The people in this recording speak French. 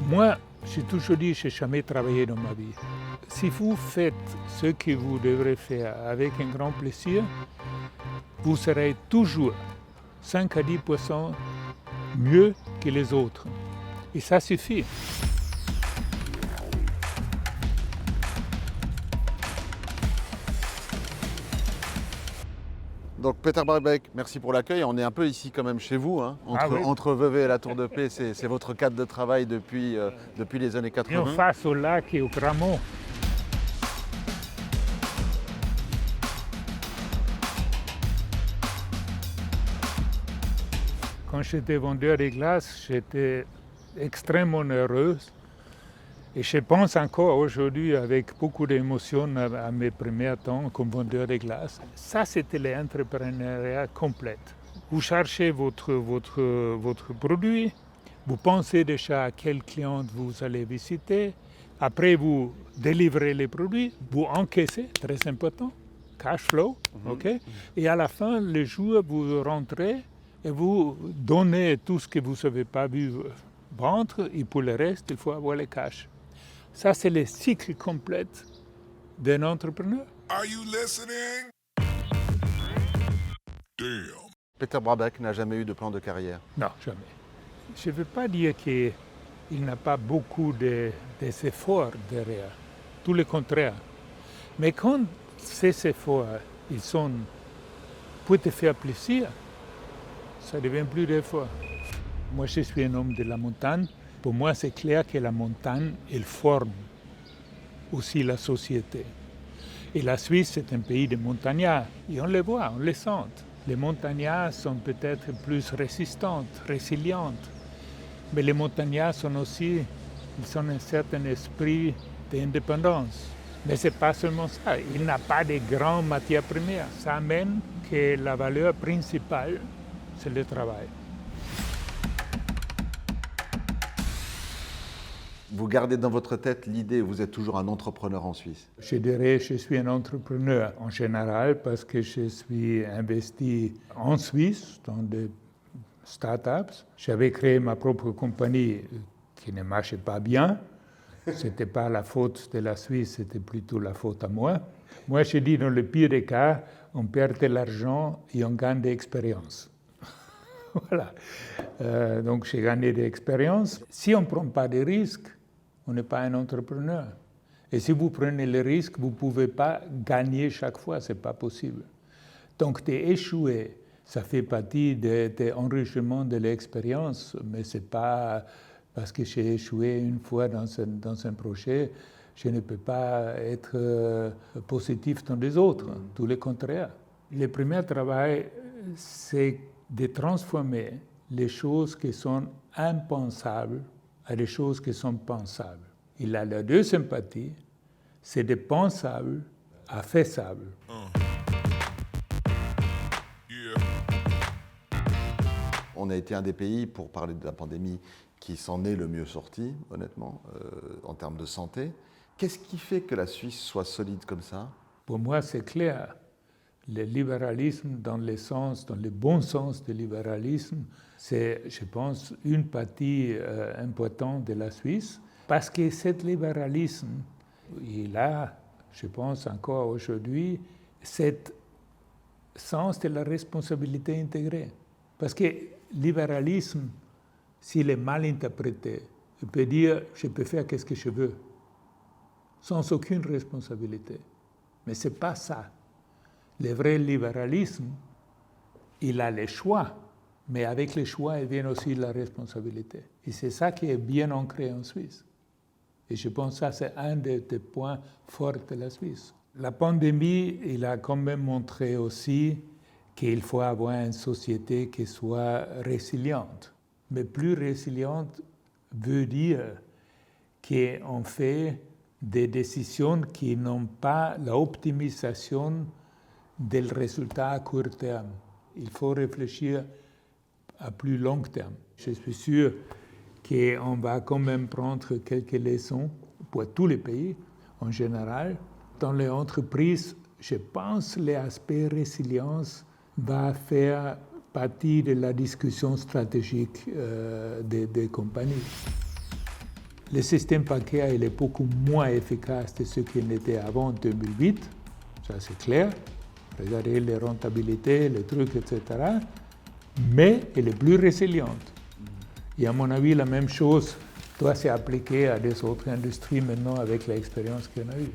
Moi, j'ai toujours dit que je n'ai jamais travaillé dans ma vie. Si vous faites ce que vous devrez faire avec un grand plaisir, vous serez toujours 5 à 10% mieux que les autres. Et ça suffit. Donc Peter Brabeck, merci pour l'accueil. On est un peu ici quand même chez vous, hein, entre Vevey et la Tour de Paix. C'est votre cadre de travail depuis les années 80. Et en face au lac et au Cramont. Quand j'étais vendeur de glace, j'étais extrêmement heureuse. Et je pense encore aujourd'hui avec beaucoup d'émotion à mes premiers temps comme vendeur de glace. Ça, c'était l'entrepreneuriat complet. Vous cherchez votre produit, vous pensez déjà à quel client vous allez visiter. Après, vous délivrez les produits, vous encaissez, très important, cash flow, ok? Et à la fin, le jour, vous rentrez et vous donnez tout ce que vous n'avez pas vu vendre. Et pour le reste, il faut avoir le cash. Ça, c'est le cycle complet d'un entrepreneur. Are you listening? Damn. Peter Brabeck n'a jamais eu de plan de carrière. Non, jamais. Je ne veux pas dire qu'il n'a pas beaucoup d'efforts derrière. Tout le contraire. Mais quand ces efforts, ils sont pour te faire plaisir, ça devient plus d'efforts. Moi, je suis un homme de la montagne. Pour moi, c'est clair que la montagne, elle forme aussi la société. Et la Suisse, c'est un pays de montagnards. Et on le voit, on le sent. Les montagnards sont peut-être plus résilientes. Mais les montagnards sont aussi, ils ont un certain esprit d'indépendance. Mais ce n'est pas seulement ça. Il n'a pas de grandes matières premières. Ça amène que la valeur principale, c'est le travail. Vous gardez dans votre tête l'idée, vous êtes toujours un entrepreneur en Suisse. Je dirais que je suis un entrepreneur en général parce que je suis investi en Suisse dans des startups. J'avais créé ma propre compagnie qui ne marchait pas bien. Ce n'était pas la faute de la Suisse, c'était plutôt la faute à moi. Moi, je dis dans le pire des cas, on perd de l'argent et on gagne de l'expérience. Voilà. Donc, j'ai gagné de l'expérience. Si on ne prend pas de risques, on n'est pas un entrepreneur. Et si vous prenez le risque, vous ne pouvez pas gagner chaque fois, ce n'est pas possible. Donc, d'échouer, ça fait partie de l'enrichissement de l'expérience, mais ce n'est pas parce que j'ai échoué une fois dans un projet, je ne peux pas être positif dans les autres, tout le contraire. Le premier travail, c'est de transformer les choses qui sont impensables à des choses qui sont pensables. Et là, la deuxième partie, c'est de pensable à faisable. Yeah. On a été un des pays, pour parler de la pandémie, qui s'en est le mieux sorti, honnêtement, en termes de santé. Qu'est-ce qui fait que la Suisse soit solide comme ça? Pour moi, c'est clair. Le libéralisme, dans le bon sens du libéralisme, c'est, je pense, une partie importante de la Suisse, parce que ce libéralisme, il a, je pense encore aujourd'hui, ce sens de la responsabilité intégrée. Parce que le libéralisme, s'il est mal interprété, il peut dire « je peux faire ce que je veux », sans aucune responsabilité. Mais ce n'est pas ça. Le vrai libéralisme, il a les choix, mais avec les choix, il vient aussi la responsabilité. Et c'est ça qui est bien ancré en Suisse. Et je pense que ça, c'est un des points forts de la Suisse. La pandémie, il a quand même montré aussi qu'il faut avoir une société qui soit résiliente. Mais plus résiliente veut dire qu'on fait des décisions qui n'ont pas l'optimisation des résultats à court terme. Il faut réfléchir à plus long terme. Je suis sûr qu'on va quand même prendre quelques leçons pour tous les pays en général. Dans les entreprises, je pense que l'aspect résilience va faire partie de la discussion stratégique des compagnies. Le système bancaire il est beaucoup moins efficace que ce qu'il était avant 2008, ça c'est clair. Regardez les rentabilités, les trucs, etc. Mais elle est plus résiliente. Et à mon avis, la même chose doit s'appliquer à des autres industries maintenant avec l'expérience qu'on a eue.